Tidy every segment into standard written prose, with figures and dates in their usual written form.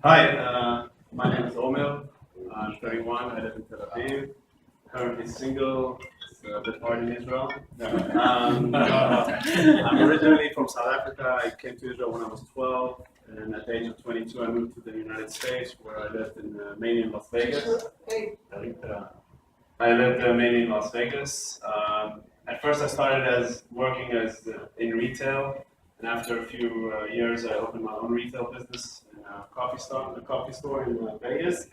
Hi, my name is Omer. I'm 31. I live in Tel Aviv. Currently single. It's a bit hard in Israel. I'm originally from South Africa. I came to Israel when I was 12, and at the age of 22, I moved to the United States, where I lived mainly in Las Vegas. I lived mainly in Las Vegas. At first, I started working in retail. And after a few years, I opened my own retail business in a coffee store in Vegas.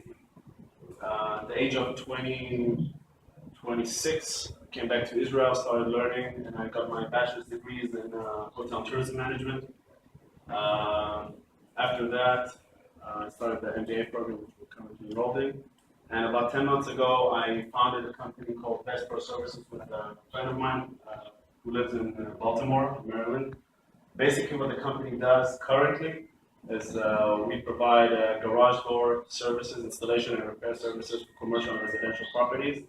At the age of 26, I came back to Israel, started learning, and I got my bachelor's degrees in hotel and tourism management. After that, I started the MBA program, which we're currently enrolled in. And about 10 months ago, I founded a company called Best Pro Services with a friend of mine who lives in Baltimore, Maryland. Basically, what the company does currently is we provide garage door services, installation and repair services for commercial and residential properties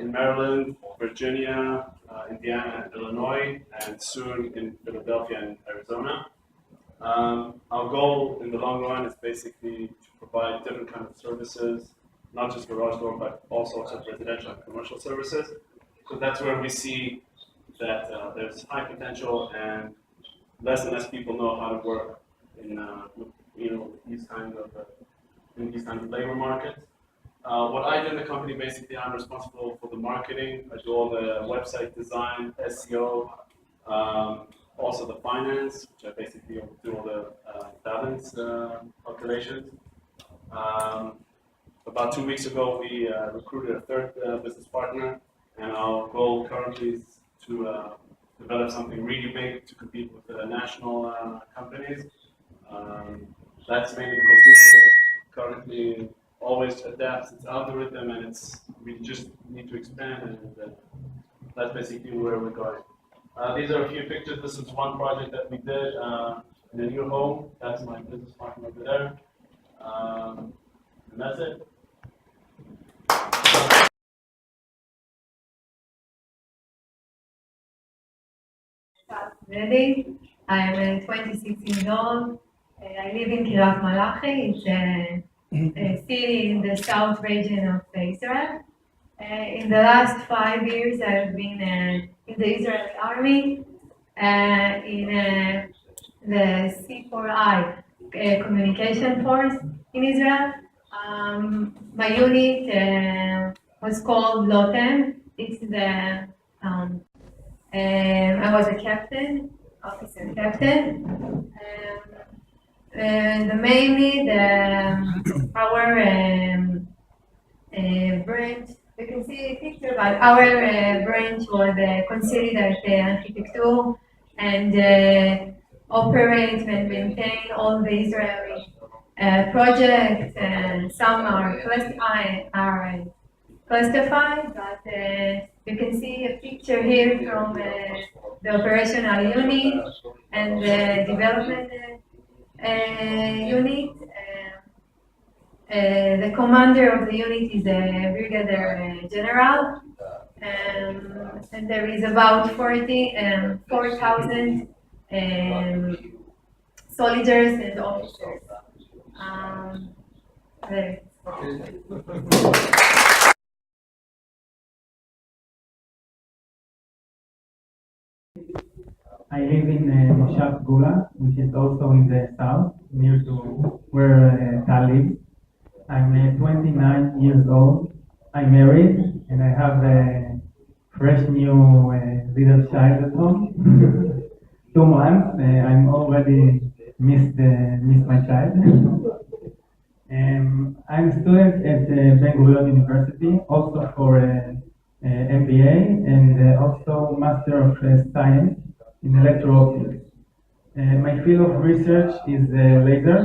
in Maryland, Virginia, Indiana, and Illinois, and soon in Philadelphia and Arizona. Our goal in the long run is basically to provide different kinds of services, not just garage door, but all sorts of residential and commercial services. So that's where we see that there's high potential and less and less people know how to work in these kinds of labor markets. What I do in the company, basically, I'm responsible for the marketing. I do all the website design, SEO, also the finance, which I basically do all the balance calculations. About 2 weeks ago, we recruited a third business partner, and our goal currently is to develop something really big to compete with the national companies. That's mainly because Google currently always adapts its algorithm, and we just need to expand, and that's basically where we're going. These are a few pictures. This is one project that we did in a new home. That's my business partner over there. And that's it. Ready? I'm 26 years old. I live in Kiryat Malachi. It's a city in the south region of Israel. In the last 5 years, I've been in the Israeli army, in the C4I communication force in Israel. My unit was called Lotem. It's the I was a captain, officer captain. Mainly our branch, you can see a picture, but our branch was considered architecture and operate and maintain all the Israeli projects, and some are classified, but you can see a picture here from the operational unit and the development unit. The commander of the unit is a brigadier general, and there is about 4,000 soldiers and officers. There. I live in Moshav Gula, which is also in the south, near to where Tal lives. I'm 29 years old. I'm married, and I have a fresh new little child at home. 2 months. I'm already missed my child. I'm a student at Ben-Gurion University, also for MBA and also Master of Science in electro-optics. My field of research is laser.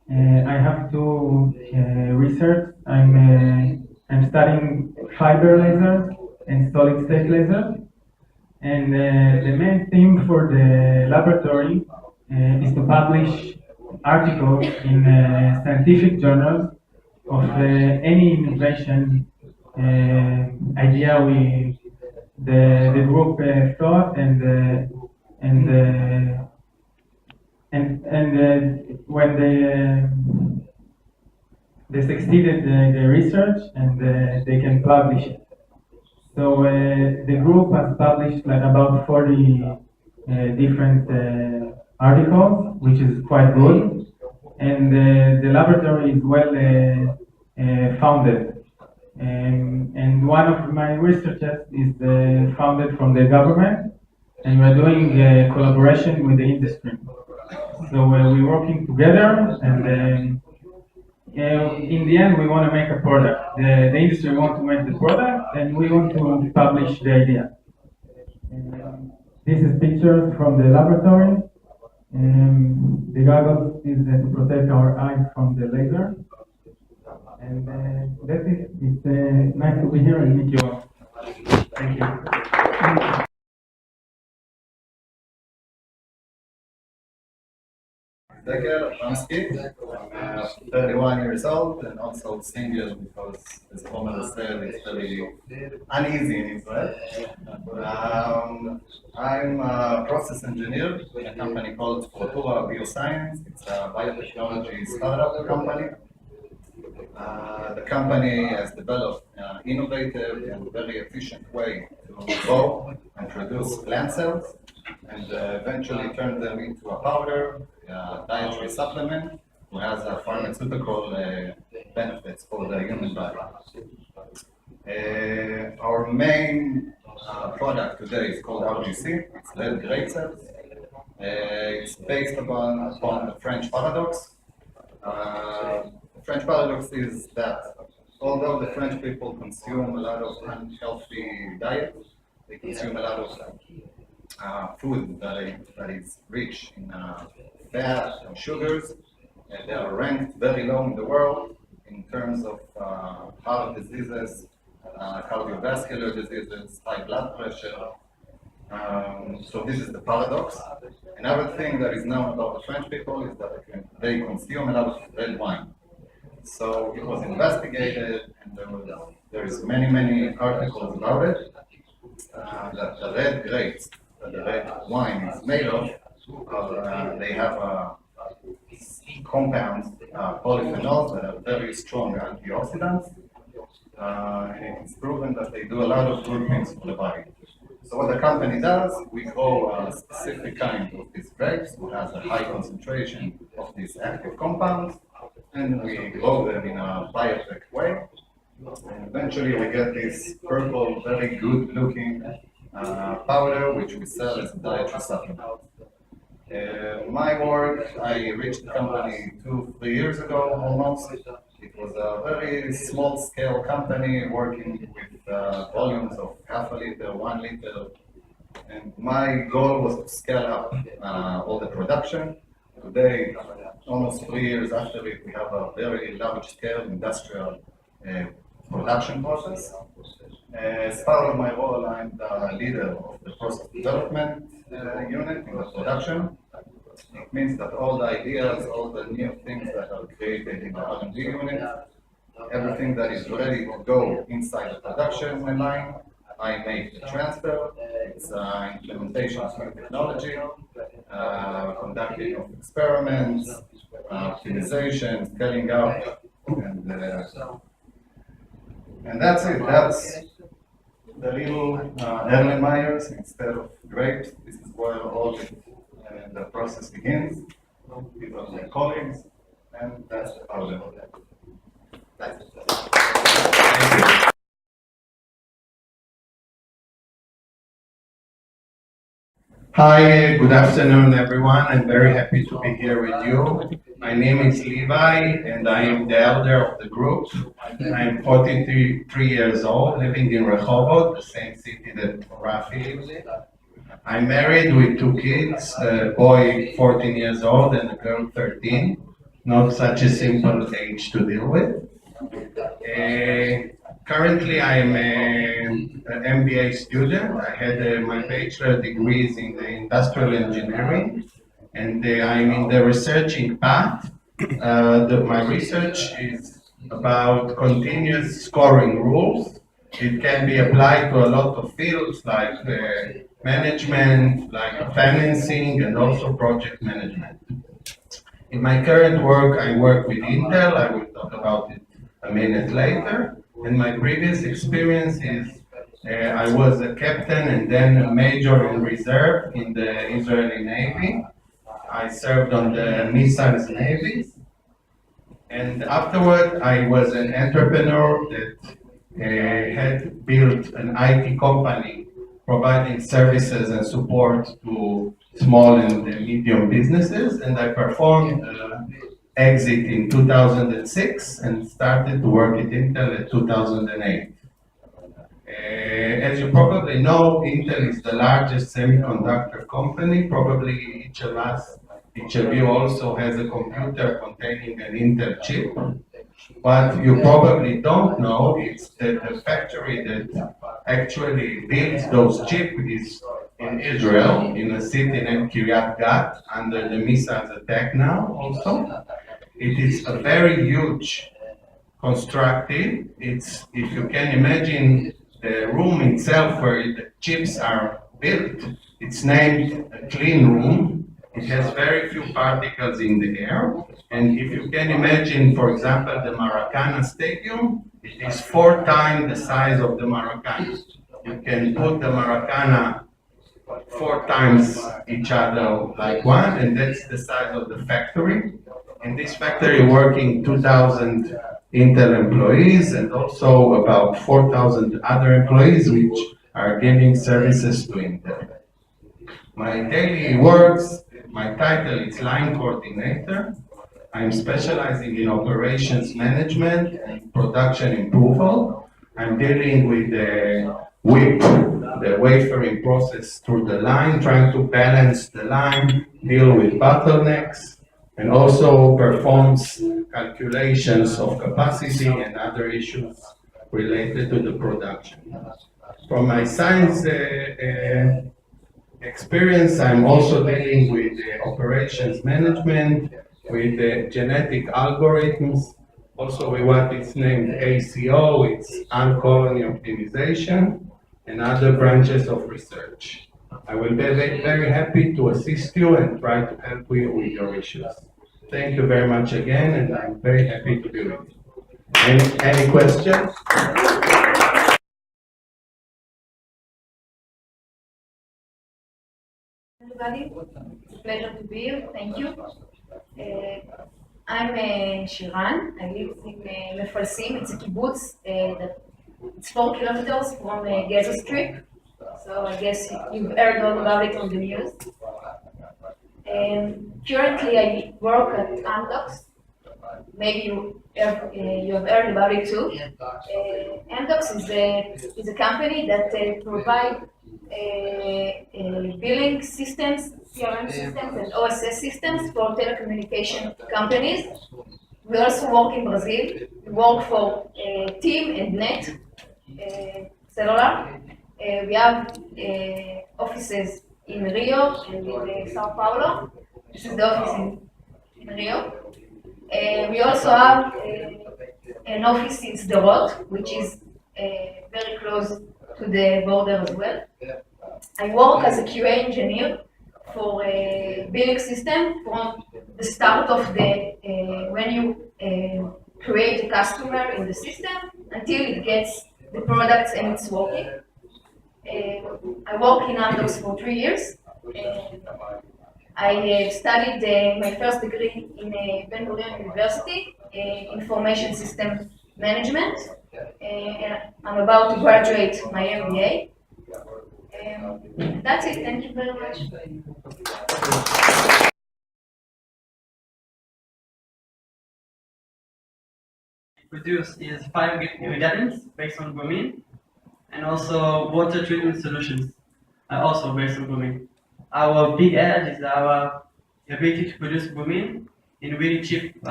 I have to research. I'm studying fiber lasers and solid-state lasers. And the main theme for the laboratory is to publish articles in scientific journals of any innovation idea the group thought and and when they succeeded the research and they can publish it. So the group has published like about 40 different articles, which is quite good, and the laboratory is well founded. And one of my researchers is founded from the government, and we're doing collaboration with the industry. So we're working together, and in the end, we want to make a product. The industry wants to make the product, and we want to publish the idea. This is pictures from the laboratory. The goggles is to protect our eyes from the laser. And that's it. It's nice to be here and meet you all. Thank you. I'm 31 years old and also single because, as Omar said, it's very uneasy in Israel. I'm a process engineer in a company called Ceara Bioscience. It's a biotechnology startup company. The company has developed an innovative and very efficient way to grow and produce plant cells and eventually turn them into a powder, dietary supplement, who has a pharmaceutical benefits for the human body. Our main product today is called RGC. It's red grape cells. It's based upon the French paradox. The French paradox is that although the French people consume a lot of unhealthy diet, they consume a lot of food that is rich in fat and sugars. They are ranked very low in the world in terms of heart diseases, cardiovascular diseases, high blood pressure. So this is the paradox. Another thing that is known about the French people is that they consume a lot of red wine. So it was investigated, and there is many articles about it. That the red grapes that the red wine is made of, they have compounds, polyphenols that are very strong antioxidants, and it's proven that they do a lot of good things for the body. So what the company does, we grow a specific kind of these grapes, which has a high concentration of these active compounds, and we grow them in a biotech way. And eventually we get this purple, very good looking powder, which we sell as a dietary supplement. My work, I reached the company 2-3 years ago almost. It was a very small scale company working with volumes of 0.5 liter, 1 liter. And my goal was to scale up all the production. Today, almost 3 years after it, we have a very large scale industrial production process. As part of my role, I'm the leader of the process development unit in the production. It means that all the ideas, all the new things that are created in the R&D unit, everything that is ready to go inside the production line, I make the transfer. It's implementation of new technology, conducting of experiments, optimization, scaling up, and that's it. That's the little Erlenmeyers instead of grapes. This is where all the process begins. These are my colleagues, and that's the powder. That's it. Thank you. Hi, good afternoon, everyone. I'm very happy to be here with you. My name is Levi, and I am the elder of the group. I am 43 years old, living in Rehovot, the same city that Rafi lives in. I'm married with 2 kids, a boy 14 years old and a girl 13. Not such a simple age to deal with. Currently, I am an MBA student. I had my bachelor degrees in industrial engineering, and I'm in the researching path. My research is about continuous scoring rules It can be applied to a lot of fields like management, like financing, and also project management. In my current work, I work with Intel. I will talk about it a minute later. And my previous experience is I was a captain and then a major in reserve in the Israeli Navy. I served on the missiles navies. And afterward, I was an entrepreneur that had built an IT company providing services and support to small and medium businesses. And I performed exit in 2006 and started to work at Intel in 2008. As you probably know, Intel is the largest semiconductor company. Probably each of you also has a computer containing an Intel chip. What you probably don't know is that the factory that actually builds those chips is in Israel, in a city named Kiryat Gat, under the missiles attack now also. It is a very huge constructed. It's, if you can imagine the room itself where the chips are built, it's named a clean room. It has very few particles in the air. And if you can imagine, for example, the Maracana Stadium, it is 4 times the size of the Maracana. You can put the Maracana 4 times each other like one, and that's the size of the factory. In this factory working 2,000 Intel employees and also about 4,000 other employees which are giving services to Intel. My daily works, my title is line coordinator. I'm specializing in operations management and production approval. I'm dealing with the WIP, the wafering process through the line, trying to balance the line, deal with bottlenecks, and also performs calculations of capacity and other issues related to the production. From my science experience, I'm also dealing with operations management, with genetic algorithms, also with what is named ACO, it's Uncolony Optimization, and other branches of research. I will be very happy to assist you and try to help you with your issues. Thank you very much again, and I'm very happy to be with you. Any questions? Everybody, it's a pleasure to be here. Thank you. I'm Shiran. I live in Mefalsim. It's a kibbutz that it's 4 kilometers from Gaza Strip. So I guess you've heard all about it on the news. Currently, I work at Amdocs. Maybe you have heard about it too. Amdocs is a company that provides billing systems, CRM systems, and OSS systems for telecommunication companies. We also work in Brazil. We work for TIM and NET Cellular. We have offices in Rio and in Sao Paulo. This is the office in Rio. We also have an office in Sderot, which is very close to the border as well. I work as a QA engineer for a billing system from the start of when you create a customer in the system until it gets the products and it's working. I work in Amdocs for 3 years. I studied my first degree in Ben Gurion University, Information System Management, and I'm about to graduate my MBA. That's it. Thank you very much. Produce is 5 reagents based on bromine, and also water treatment solutions are also based on bromine. Our big edge is our ability to produce bromine in really cheap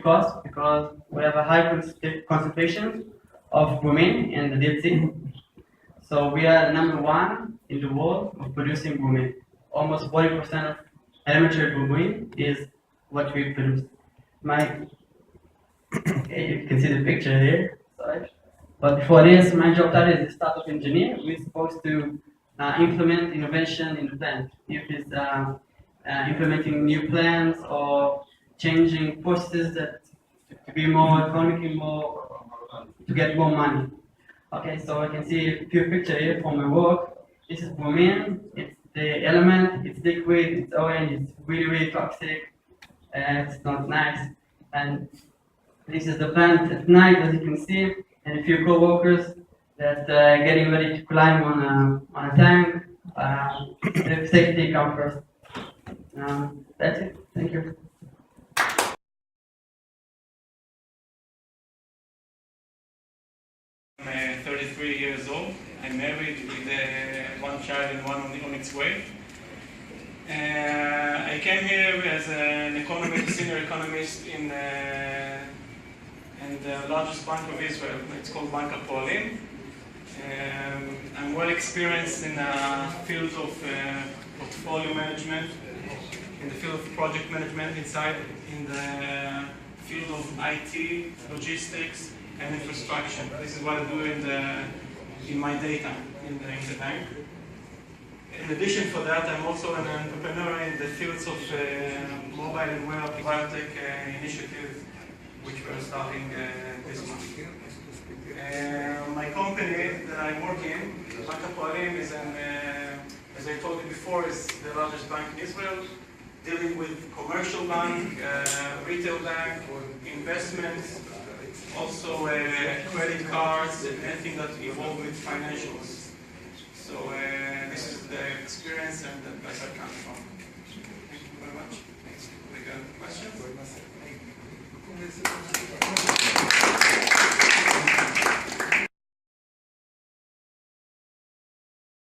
cost, because we have a high concentration of bromine in the Dead Sea. So we are #1 in the world of producing bromine. Almost 40% of elementary bromine is what we produce. You can see the picture here. Sorry. But before this, my job title is a startup engineer. We're supposed to implement innovation in the plant. If it's implementing new plans or changing processes that to be more economically more to get more money. Okay, so I can see a few pictures here from my work. This is bromine. It's the element. It's liquid. It's orange. It's really toxic. It's not nice. And this is the plant at night, as you can see, and a few co-workers that getting ready to climb on a tank. The safety come first. That's it. Thank you. I'm 33 years old. I'm married with one child and one on its way. I came here as an economist, senior economist in the largest bank of Israel. It's called Bank Hapoalim. I'm well experienced in the field of portfolio management, in the field of project management in the field of IT, logistics, and infrastructure. This is what I do in my daytime in the bank. In addition for that, I'm also an entrepreneur in the fields of mobile and web biotech initiative, which we're starting this month. My company that I work in, Bank Hapoalim, is as I told you before, is the largest bank in Israel, dealing with commercial bank, retail bank, investments, also credit cards, and anything that involves with financials. So this is the experience and the place I come from. Thank you very much. Thanks for the questions.